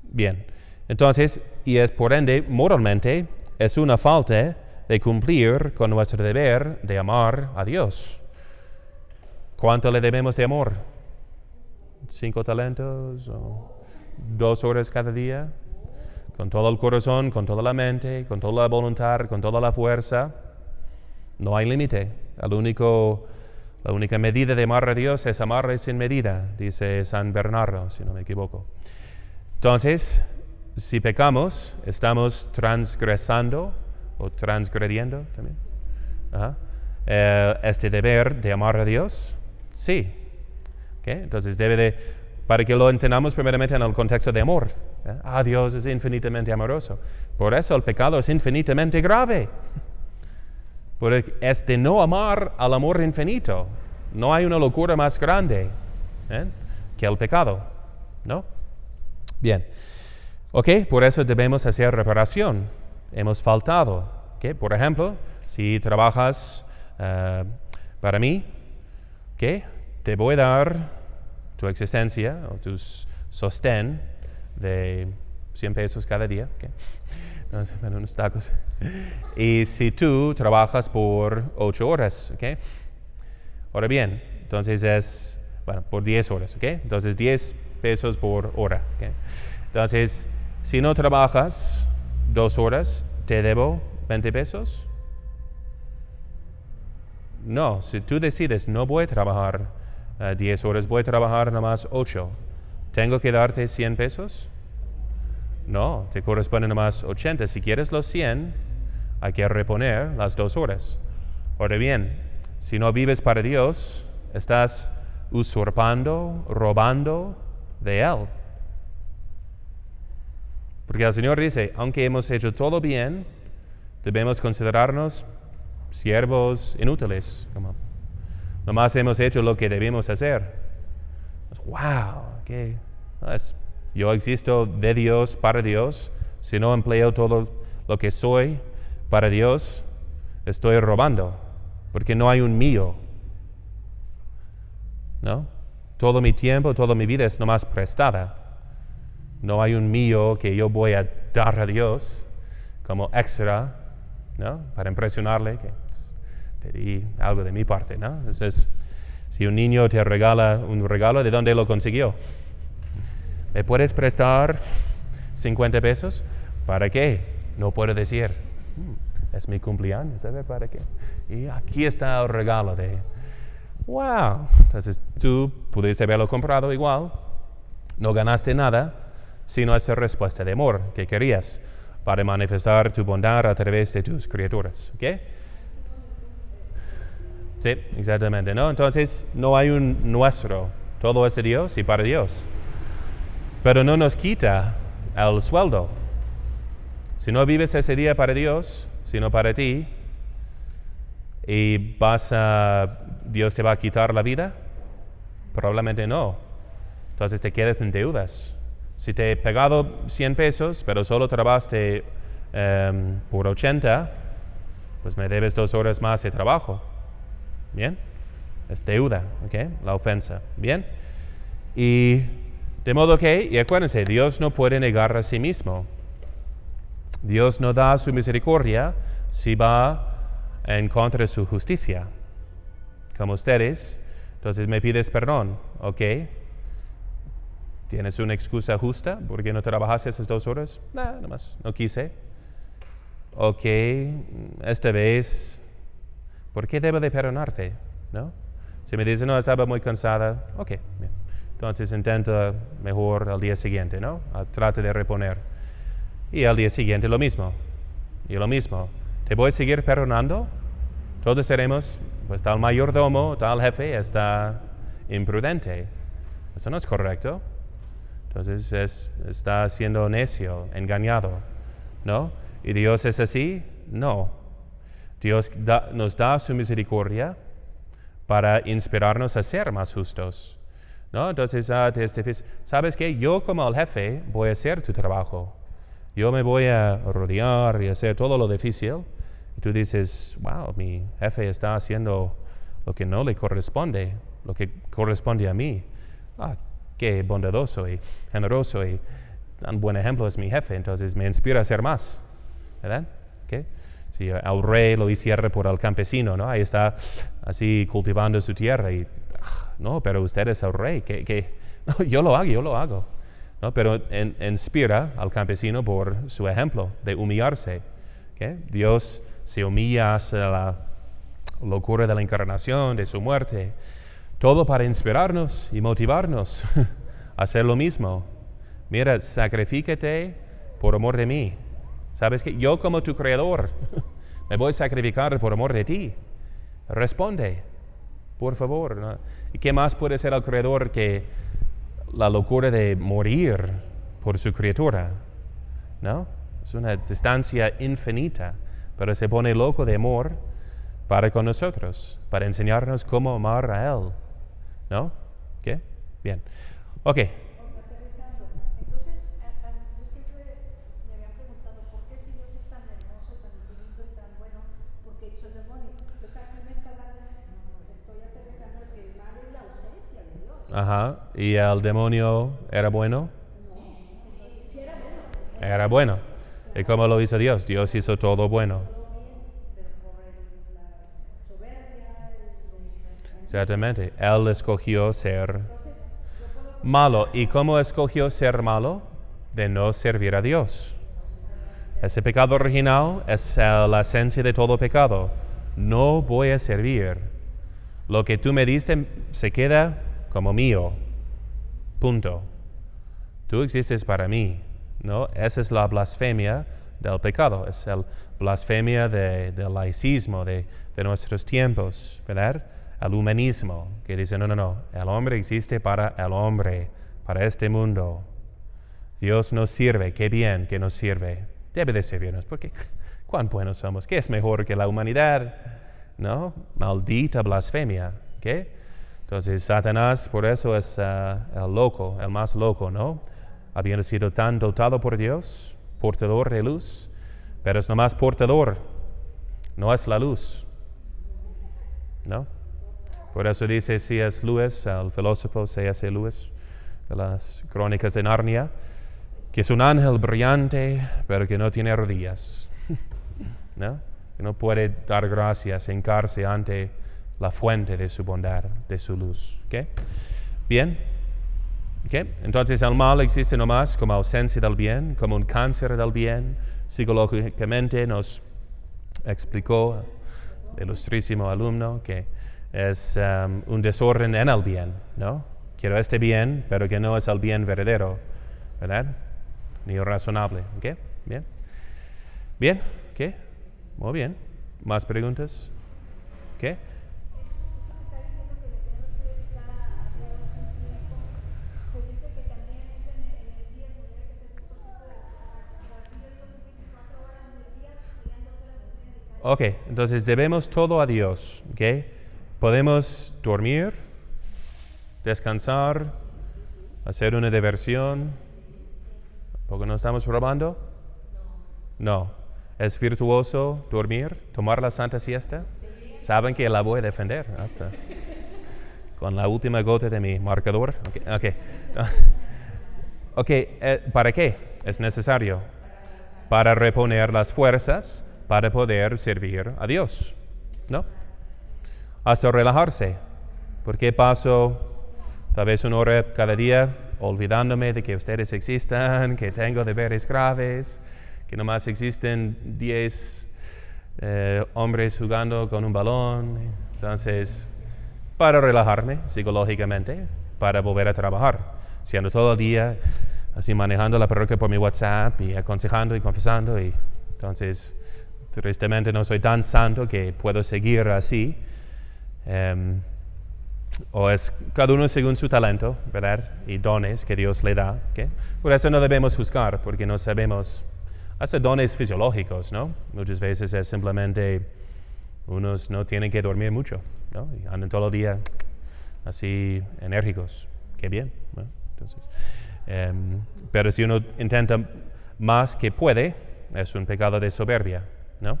Bien, entonces, y es por ende, moralmente, es una falta de cumplir con nuestro deber de amar a Dios. ¿Cuánto le debemos de amor? 5 talentos o 2 horas cada día, con todo el corazón, con toda la mente, con toda la voluntad, con toda la fuerza. No hay límite. La única medida de amar a Dios es amarle sin medida, dice San Bernardo, si no me equivoco. Entonces, si pecamos, estamos transgresando o transgrediendo también este deber de amar a Dios. Sí. ¿Okay? Entonces para que lo entendamos primeramente en el contexto de amor. Dios es infinitamente amoroso. Por eso el pecado es infinitamente grave. Porque es de no amar al amor infinito. No hay una locura más grande que el pecado, ¿no? Bien. Ok, por eso debemos hacer reparación. Hemos faltado. Okay, por ejemplo, si trabajas para mí, okay, te voy a dar tu existencia o tu sostén de 100 pesos cada día. Okay. Bueno, unos tacos. Y si tú trabajas por 8 horas, ¿ok? Ahora bien, entonces es, bueno, por 10 horas, ¿ok? Entonces 10 pesos por hora, ¿ok? Entonces, si no trabajas 2 horas, ¿te debo 20 pesos? No, si tú decides, no voy a trabajar 10 horas, voy a trabajar nomás 8, ¿tengo que darte 100 pesos? No, te corresponde nomás 80. Si quieres los 100, hay que reponer las 2 horas. Ahora bien, si no vives para Dios, estás usurpando, robando de Él. Porque el Señor dice, aunque hemos hecho todo bien, debemos considerarnos siervos inútiles. Como nomás hemos hecho lo que debemos hacer. ¡Wow! ¿Qué? Yo existo de Dios, para Dios. Si no empleo todo lo que soy para Dios, estoy robando, porque no hay un mío. ¿No? Todo mi tiempo, toda mi vida es nomás prestada. No hay un mío que yo voy a dar a Dios como extra, ¿no? Para impresionarle, que te di algo de mi parte, ¿no? Entonces, si un niño te regala un regalo, ¿de dónde lo consiguió? ¿Me puedes prestar 50 pesos? ¿Para qué? No puedo decir. Es mi cumpleaños, ¿sabes para qué? Y aquí está el regalo de... ¡Wow! Entonces tú pudiste haberlo comprado igual. No ganaste nada, sino esa respuesta de amor que querías para manifestar tu bondad a través de tus criaturas. ¿Ok? Sí, exactamente, ¿no? Entonces no hay un nuestro. Todo es de Dios y para Dios. Pero no nos quita el sueldo. Si no vives ese día para Dios, sino para ti, y Dios te va a quitar la vida, probablemente no. Entonces te quedas en deudas. Si te he pagado 100 pesos, pero solo trabajaste por 80, pues me debes 2 horas más de trabajo. ¿Bien? Es deuda, ¿ok? La ofensa. ¿Bien? Y de modo que, y acuérdense, Dios no puede negar a sí mismo. Dios no da su misericordia si va en contra de su justicia. Como ustedes, entonces me pides perdón, ¿ok? ¿Tienes una excusa justa porque no trabajaste esas 2 horas? Nada más, no quise. Ok, esta vez, ¿por qué debo de perdonarte? ¿No? Si me dices, no, estaba muy cansada, ok, bien. Entonces intenta mejor al día siguiente, ¿no? Trata de reponer. Y al día siguiente lo mismo. Y lo mismo. ¿Te voy a seguir perdonando? Todos seremos, pues tal mayordomo, tal jefe está imprudente. Eso no es correcto. Entonces está siendo necio, engañado, ¿no? ¿Y Dios es así? No. Dios nos da su misericordia para inspirarnos a ser más justos, ¿no? Entonces, ¿sabes qué? Yo como el jefe voy a hacer tu trabajo. Yo me voy a rodear y hacer todo lo difícil. Y tú dices, wow, mi jefe está haciendo lo que no le corresponde, lo que corresponde a mí. Qué bondadoso y generoso y tan buen ejemplo es mi jefe. Entonces me inspira a hacer más, ¿verdad? ¿Okay? Si el rey lo hiciera por el campesino, ¿no? Ahí está así cultivando su tierra y, no, pero usted es el rey. No, yo lo hago. ¿No? Pero inspira al campesino por su ejemplo de humillarse. ¿Okay? Dios se humilla hacia la locura de la encarnación, de su muerte. Todo para inspirarnos y motivarnos a hacer lo mismo. Mira, sacrifícate por amor de mí. ¿Sabes qué? Yo como tu creador me voy a sacrificar por amor de ti. Responde, por favor, ¿no? ¿Y qué más puede ser el creador que la locura de morir por su criatura? ¿No? Es una distancia infinita, pero se pone loco de amor para con nosotros, para enseñarnos cómo amar a Él. ¿No? ¿Qué? Bien. Ok. Aterrizando. Entonces, Ajá. ¿Y el demonio era bueno? Era bueno. ¿Y cómo lo hizo Dios? Dios hizo todo bueno. Exactamente. Él escogió ser malo. ¿Y cómo escogió ser malo? De no servir a Dios. Ese pecado original es la esencia de todo pecado. No voy a servir. Lo que tú me diste se queda como mío. Punto. Tú existes para mí. ¿No? Esa es la blasfemia del pecado. Es la blasfemia del laicismo de nuestros tiempos, ¿verdad? El humanismo, que dice, no. El hombre existe para el hombre, para este mundo. Dios nos sirve. Qué bien que nos sirve. Debe de servirnos, porque cuán buenos somos. ¿Qué es mejor que la humanidad? ¿No? Maldita blasfemia. ¿Qué? Entonces, Satanás, por eso es el loco, el más loco, ¿no? Habiendo sido tan dotado por Dios, portador de luz, pero es nomás portador, no es la luz, ¿no? Por eso dice C.S. Lewis, el filósofo C.S. Lewis, de las Crónicas de Narnia, que es un ángel brillante, pero que no tiene rodillas, ¿no? Que no puede dar gracias, hincarse ante la fuente de su bondad, de su luz, ¿ok? Bien. Okay. Entonces el mal existe nomás como ausencia del bien, como un cáncer del bien. Psicológicamente nos explicó el ilustrísimo alumno que es un desorden en el bien, ¿no? Quiero este bien, pero que no es el bien verdadero, ¿verdad? Ni razonable, ¿ok? Bien. Bien, ¿ok? Muy bien. ¿Más preguntas? ¿Ok? Ok, entonces debemos todo a Dios, ¿ok? Podemos dormir, descansar, hacer una diversión, porque no estamos robando. No. ¿Es virtuoso dormir, tomar la santa siesta? Saben que la voy a defender hasta con la última gota de mi marcador. Ok, ¿para qué es necesario? Para reponer las fuerzas, para poder servir a Dios, ¿no? Hasta relajarse. ¿Por qué paso tal vez una hora cada día olvidándome de que ustedes existan, que tengo deberes graves, que nomás existen 10 hombres jugando con un balón? Entonces, para relajarme psicológicamente, para volver a trabajar. Si ando todo el día así manejando la parroquia por mi WhatsApp y aconsejando y confesando, y entonces tristemente no soy tan santo que puedo seguir así. O es cada uno según su talento, ¿verdad? Y dones que Dios le da. ¿Okay? Por eso no debemos juzgar, porque no sabemos. Hasta dones fisiológicos, ¿no? Muchas veces es simplemente unos no tienen que dormir mucho, ¿no? Y andan todo el día así enérgicos. Qué bien, ¿no? Entonces, pero si uno intenta más que puede, es un pecado de soberbia, ¿no?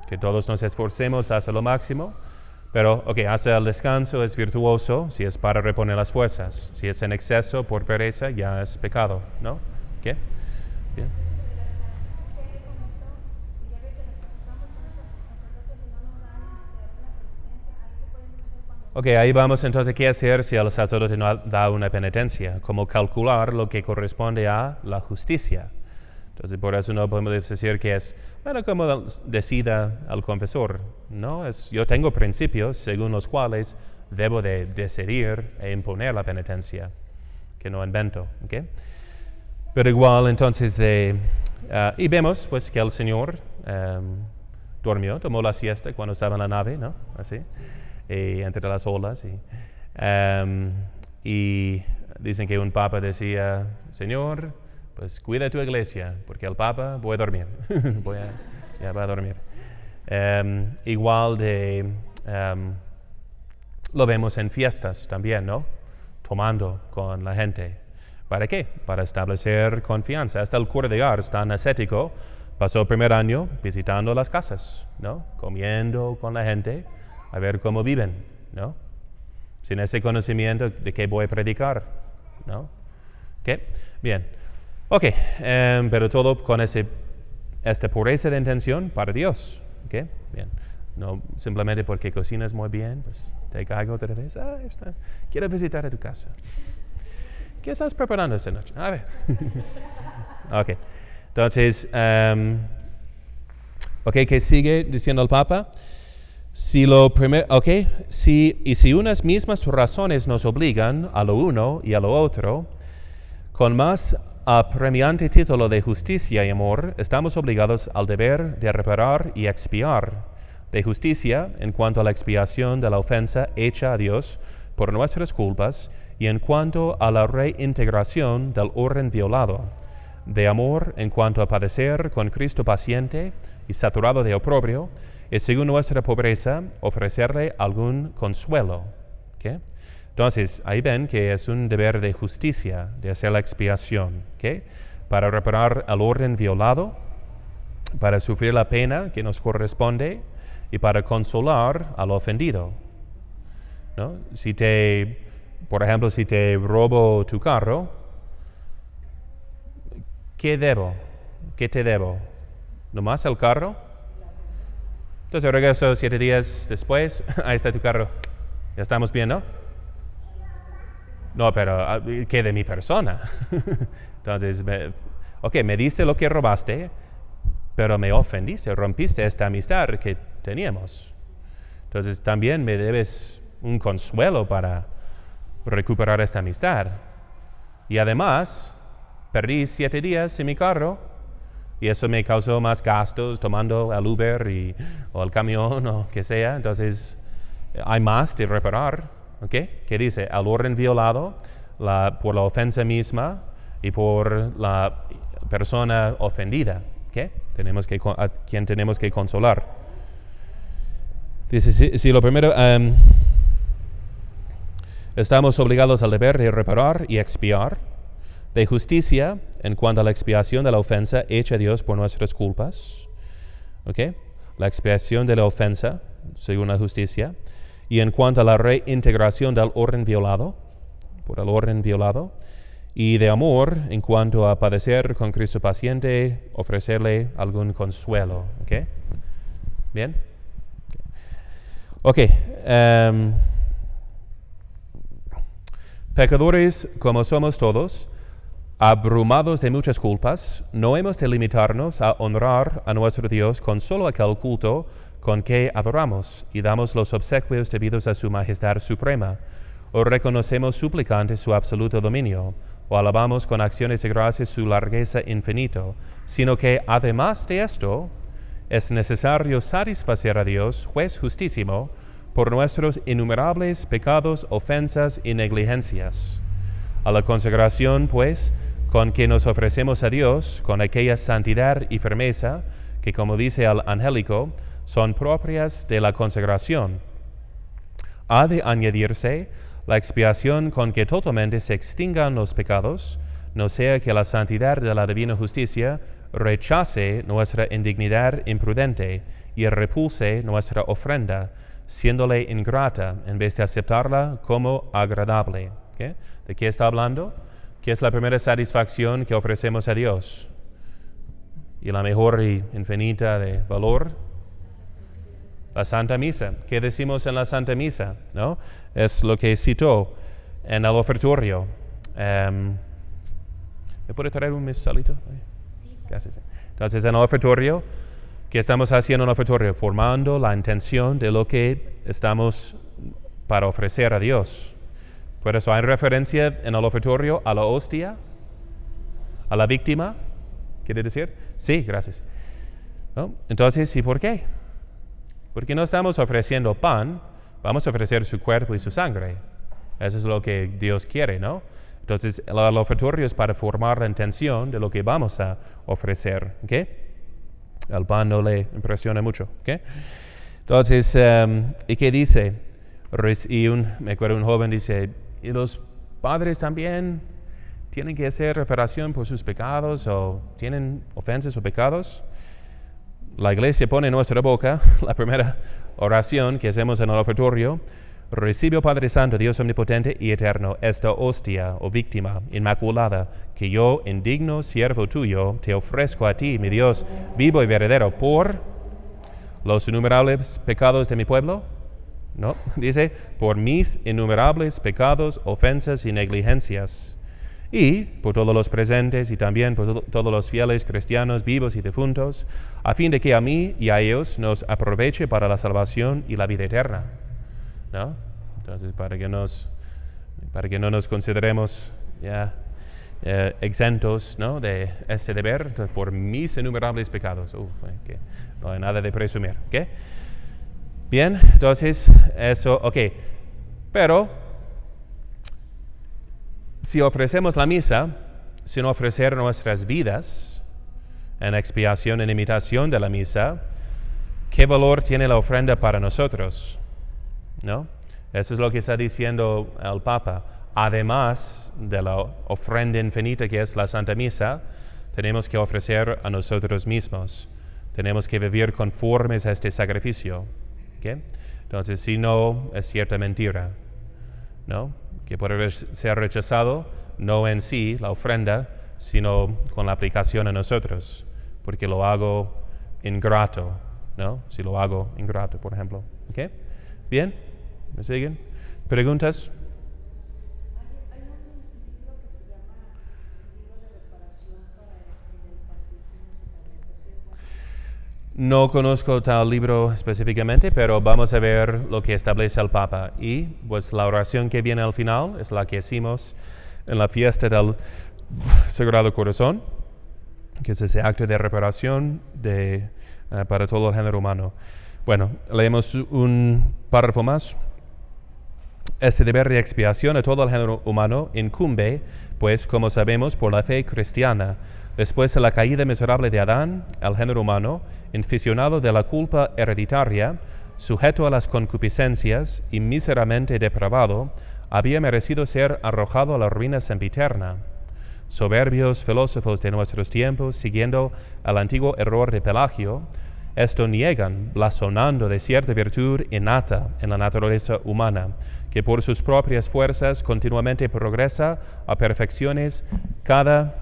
Que todos nos esforcemos hasta lo máximo, pero, hasta el descanso es virtuoso si es para reponer las fuerzas. Si es en exceso por pereza, ya es pecado, ¿no? ¿Qué? Bien. Ahí vamos entonces, ¿qué hacer si el sacerdote no da una penitencia? ¿Cómo calcular lo que corresponde a la justicia? Entonces, por eso no podemos decir que es, como decida el confesor. No, yo tengo principios según los cuales debo de decidir e imponer la penitencia, que no invento, ¿ok? Pero igual, entonces, y vemos, pues, que el Señor durmió, tomó la siesta cuando estaba en la nave, ¿no? Así. Y entre las olas. Y dicen que un papa decía, Señor, pues cuida tu iglesia, porque el papa voy a dormir. Ya va a dormir. Igual lo vemos en fiestas también, ¿no? Tomando con la gente. ¿Para qué? Para establecer confianza. Hasta el cura de Ars, tan ascético, pasó el primer año visitando las casas, ¿no? Comiendo con la gente, a ver cómo viven, ¿no? Sin ese conocimiento, ¿de qué voy a predicar? ¿No? ¿Ok? Bien. Ok, pero todo con esta pureza de intención para Dios. ¿Ok? Bien. No simplemente porque cocinas muy bien, pues te caigo otra vez. Quiero visitar a tu casa. ¿Qué estás preparando esta noche? A ver. Ok. Entonces, ¿qué sigue diciendo el Papa? Si unas mismas razones nos obligan a lo uno y a lo otro, con más apremiante título de justicia y amor, estamos obligados al deber de reparar y expiar. De justicia, en cuanto a la expiación de la ofensa hecha a Dios por nuestras culpas, y en cuanto a la reintegración del orden violado. De amor, en cuanto a padecer con Cristo paciente y saturado de oprobio, y según nuestra pobreza, ofrecerle algún consuelo. ¿Okay? Entonces, ahí ven que es un deber de justicia, de hacer la expiación, ¿okay? Para reparar el orden violado, para sufrir la pena que nos corresponde y para consolar al ofendido. ¿No? Por ejemplo, si te robo tu carro, ¿qué debo? ¿Qué te debo? ¿Nomás el carro? Entonces regreso 7 días después, ahí está tu carro. Ya estamos bien, ¿no? No, pero ¿qué de mi persona? Entonces, me diste lo que robaste, pero me ofendiste, rompiste esta amistad que teníamos. Entonces también me debes un consuelo para recuperar esta amistad. Y además, perdí 7 días en mi carro y eso me causó más gastos tomando el Uber o el camión o que sea. Entonces, hay más de reparar. ¿Okay? ¿Qué dice? El orden violado por la ofensa misma y por la persona ofendida. ¿Okay? A quien tenemos que consolar. Dice, si lo primero... estamos obligados al deber de reparar y expiar, de justicia en cuanto a la expiación de la ofensa hecha a Dios por nuestras culpas, ¿okay? La expiación de la ofensa, según la justicia, y en cuanto a la reintegración del orden violado, por el orden violado, y de amor en cuanto a padecer con Cristo paciente, ofrecerle algún consuelo, ¿okay? ¿Bien? Ok. Pecadores como somos todos, abrumados de muchas culpas, no hemos de limitarnos a honrar a nuestro Dios con solo aquel culto con que adoramos y damos los obsequios debidos a su majestad suprema, o reconocemos suplicantes su absoluto dominio, o alabamos con acciones de gracias su largueza infinito, sino que además de esto, es necesario satisfacer a Dios, juez justísimo, por nuestros innumerables pecados, ofensas y negligencias. A la consagración, pues, con que nos ofrecemos a Dios, con aquella santidad y firmeza que, como dice el angélico, son propias de la consagración, ha de añadirse la expiación con que totalmente se extingan los pecados, no sea que la santidad de la divina justicia rechace nuestra indignidad imprudente y repulse nuestra ofrenda, siéndole ingrata en vez de aceptarla como agradable. ¿Okay? ¿De qué está hablando? ¿Qué es la primera satisfacción que ofrecemos a Dios? Y la mejor y infinita de valor, la Santa Misa. ¿Qué decimos en la Santa Misa? ¿No? Es lo que citó en el ofertorio. ¿Me puede traer un misalito? Gracias. Entonces, en el ofertorio, ¿qué estamos haciendo en el ofertorio? Formando la intención de lo que estamos para ofrecer a Dios. Por eso hay referencia en el ofertorio a la hostia, a la víctima. ¿Quiere decir? Sí, gracias. ¿No? Entonces, ¿y por qué? Porque no estamos ofreciendo pan, vamos a ofrecer su cuerpo y su sangre. Eso es lo que Dios quiere, ¿no? Entonces, el ofertorio es para formar la intención de lo que vamos a ofrecer, ¿ok? El pan no le impresiona mucho, ¿ok? Entonces, ¿y qué dice? Me acuerdo un joven dice, ¿y los padres también tienen que hacer reparación por sus pecados o tienen ofensas o pecados? La iglesia pone en nuestra boca la primera oración que hacemos en el ofertorio, Recibe, oh Padre Santo, Dios omnipotente y eterno, esta hostia o víctima inmaculada, que yo, indigno siervo tuyo, te ofrezco a ti, mi Dios, vivo y verdadero, por los innumerables pecados de mi pueblo. No, dice, por mis innumerables pecados, ofensas y negligencias, y por todos los presentes y también por todos los fieles cristianos vivos y difuntos, a fin de que a mí y a ellos nos aproveche para la salvación y la vida eterna. ¿No? Entonces, para que no nos consideremos ya exentos, ¿no?, de este deber, por mis innumerables pecados. Que no hay nada de presumir. ¿Okay? Bien, entonces, eso, ok. Pero, si ofrecemos la misa sin ofrecer nuestras vidas en expiación, en imitación de la misa, ¿qué valor tiene la ofrenda para nosotros? ¿No? Eso es lo que está diciendo el Papa. Además de la ofrenda infinita que es la Santa Misa, tenemos que ofrecer a nosotros mismos. Tenemos que vivir conformes a este sacrificio. ¿Okay? Entonces, si no, es cierta mentira, ¿no? Que puede ser rechazado no en sí la ofrenda, sino con la aplicación a nosotros, porque lo hago ingrato, ¿no? Si lo hago ingrato, por ejemplo. ¿Okay? ¿Bien? ¿Me siguen? ¿Preguntas? Hay un libro que se llama el libro de reparación para el Santísimo Sacramento. No conozco tal libro específicamente, pero vamos a ver lo que establece el Papa. Y pues la oración que viene al final es la que hicimos en la fiesta del Sagrado Corazón, que es ese acto de reparación para todo el género humano. Bueno, leemos un párrafo más. Este deber de expiación a todo el género humano incumbe, pues, como sabemos, por la fe cristiana, después de la caída miserable de Adán, el género humano, inficionado de la culpa hereditaria, sujeto a las concupiscencias y míseramente depravado, había merecido ser arrojado a la ruina sempiterna. Soberbios filósofos de nuestros tiempos, siguiendo el antiguo error de Pelagio, esto niegan, blasonando de cierta virtud innata en la naturaleza humana, que por sus propias fuerzas continuamente progresa a perfecciones cada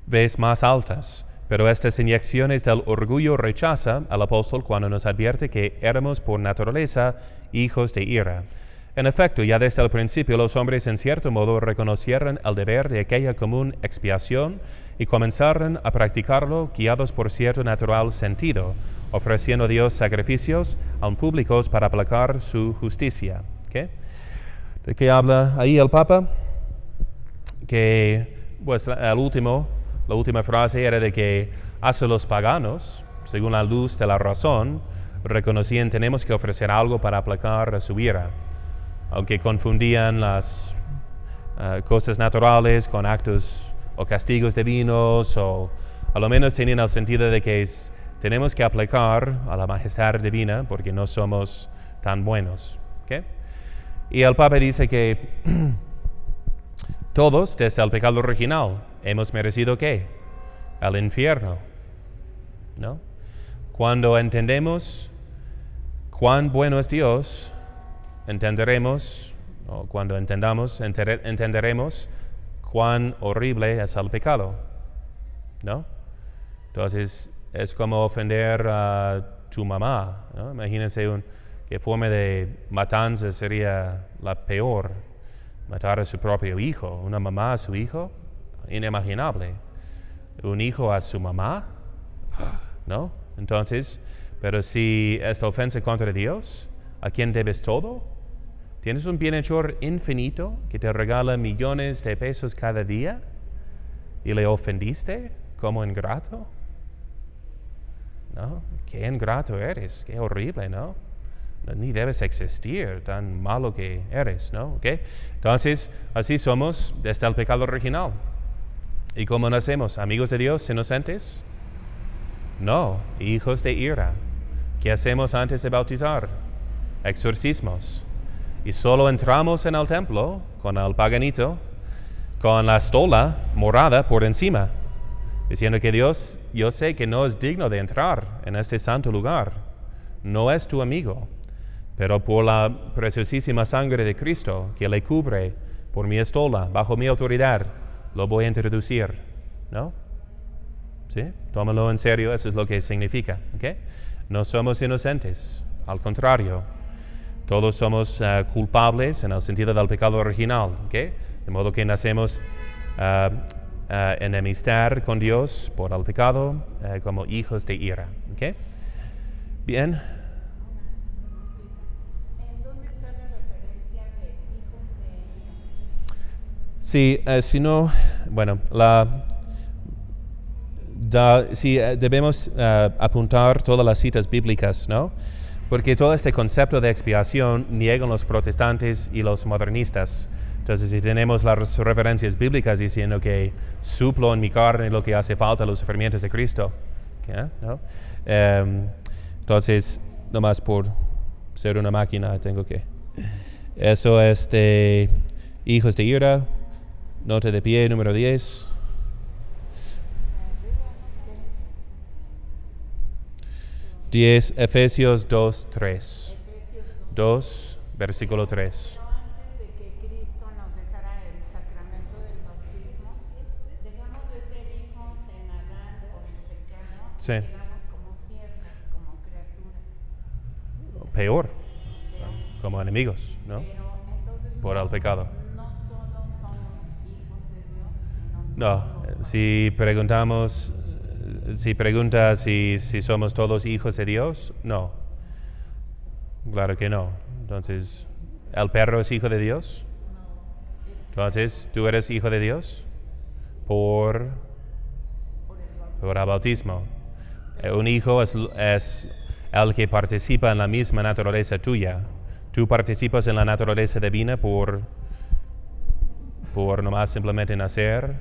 vez más altas. Pero estas inyecciones del orgullo rechaza al apóstol cuando nos advierte que éramos por naturaleza hijos de ira. En efecto, ya desde el principio los hombres en cierto modo reconocieron el deber de aquella común expiación y comenzaron a practicarlo guiados por cierto natural sentido, ofreciendo a Dios sacrificios aun públicos para aplacar su justicia. ¿Okay? ¿De qué habla ahí el Papa? Que pues la última frase era de que hasta los paganos, según la luz de la razón, reconocían tenemos que ofrecer algo para aplacar su ira, aunque confundían las cosas naturales con actos o castigos divinos, o a lo menos tenían el sentido de que tenemos que aplicar a la majestad divina porque no somos tan buenos. ¿Okay? Y el Papa dice que todos, desde el pecado original, hemos merecido ¿qué? El infierno, ¿no? Cuando entendemos cuán bueno es Dios, entenderemos cuán horrible es el pecado, ¿no? Entonces, es como ofender a tu mamá, ¿no? Imagínense qué forma de matanza sería la peor. Matar a su propio hijo, una mamá a su hijo, inimaginable. Un hijo a su mamá, ¿no? Entonces, pero si esta ofensa contra Dios, ¿a quién debes todo? ¿Tienes un bienhechor infinito que te regala millones de pesos cada día y le ofendiste como ingrato? ¿No? Qué ingrato eres, qué horrible, ¿no? Ni debes existir, tan malo que eres, ¿no? ¿Okay? Entonces, así somos desde el pecado original. ¿Y cómo nacemos? ¿Amigos de Dios inocentes? No, hijos de ira. ¿Qué hacemos antes de bautizar? Exorcismos. Y solo entramos en el templo con el paganito, con la estola morada por encima. Diciendo que Dios, yo sé que no es digno de entrar en este santo lugar. No es tu amigo, pero por la preciosísima sangre de Cristo que le cubre por mi estola, bajo mi autoridad, lo voy a introducir, ¿no? ¿Sí? Tómalo en serio, eso es lo que significa, ¿ok? No somos inocentes, al contrario, todos somos culpables en el sentido del pecado original, ¿ok? De modo que nacemos enemistad con Dios por el pecado como hijos de ira, ¿ok? Bien. ¿En dónde está la referencia de hijos de ira? Sí, si no, bueno, debemos apuntar todas las citas bíblicas, ¿no? Porque todo este concepto de expiación niegan los protestantes y los modernistas. Entonces, si tenemos las referencias bíblicas diciendo que suplo en mi carne lo que hace falta, los sufrimientos de Cristo, ¿okay? ¿No? Entonces, nomás por ser una máquina tengo que... Eso es de hijos de ira, nota de pie número 10. 10, Efesios 2, 3. 2, versículo 3. Pero antes de que Cristo nos dejara el sacramento del bautismo, dejamos de ser hijos en Adán por el pecado, Sí. y quedamos como siervos, como criaturas. Peor, como enemigos, ¿no? Pero entonces Por el pecado. no todos somos hijos de Dios, sino No, si preguntas si somos todos hijos de Dios, no. Claro que no. Entonces, ¿el perro es hijo de Dios? Entonces, ¿tú eres hijo de Dios? Por el bautismo. Un hijo es el que participa en la misma naturaleza tuya. ¿Tú participas en la naturaleza divina por nomás simplemente nacer?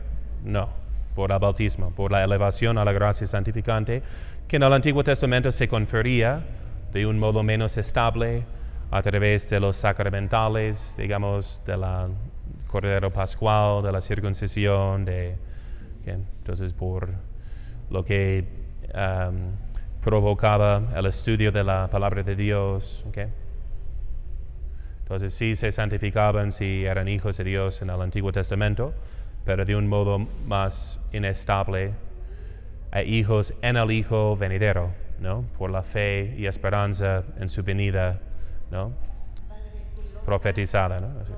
No, por el bautismo, por la elevación a la gracia santificante, que en el Antiguo Testamento se confería de un modo menos estable a través de los sacramentales, digamos, de la Cordero Pascual, de la circuncisión, entonces por lo que provocaba el estudio de la palabra de Dios, ¿okay? Entonces sí se santificaban si eran hijos de Dios en el Antiguo Testamento, pero de un modo más inestable, hijos en el Hijo venidero, ¿no? Por la fe y esperanza en su venida, ¿no? Profetizada, ¿no? Así.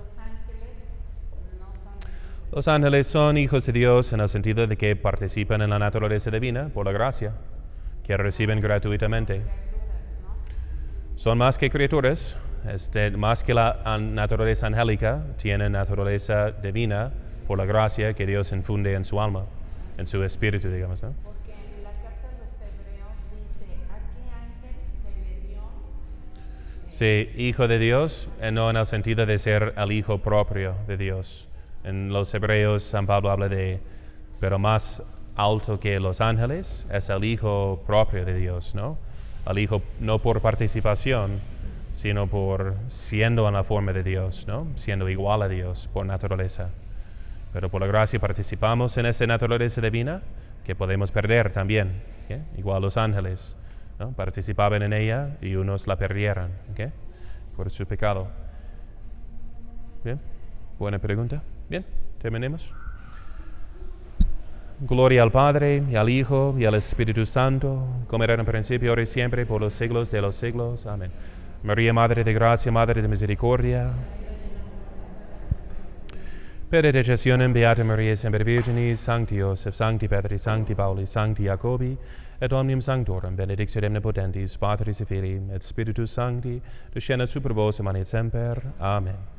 Los ángeles son hijos de Dios en el sentido de que participan en la naturaleza divina por la gracia, que reciben gratuitamente. Son más que criaturas, más que la naturaleza angélica, tienen naturaleza divina por la gracia que Dios infunde en su alma, en su espíritu, digamos, ¿no? porque en la carta de los Hebreos dice, ¿a qué ángel se le dio? Sí, hijo de Dios, no en el sentido de ser el hijo propio de Dios. En los Hebreos, San Pablo habla de, pero más alto que los ángeles, es el hijo propio de Dios, ¿no? El hijo no por participación, sino por siendo en la forma de Dios, ¿no? Siendo igual a Dios por naturaleza. Pero por la gracia participamos en esa naturaleza divina que podemos perder también, ¿okay? Igual los ángeles, ¿no? Participaban en ella y unos la perdieron, ¿okay? Por su pecado. Bien, buena pregunta. Bien, terminemos. Gloria al Padre, y al Hijo, y al Espíritu Santo, como era en el principio, ahora y siempre, por los siglos de los siglos. Amén. María, Madre de Gracia, Madre de Misericordia, per intercessionem Beata Maria Semper Virginis, Sancti Joseph, Sancti Petri, Sancti Pauli, Sancti Jacobi, et omnium sanctorum, benedictio omnipotentis, Patris et Filii, et Spiritus Sancti, descendat super vos et semper. Amen.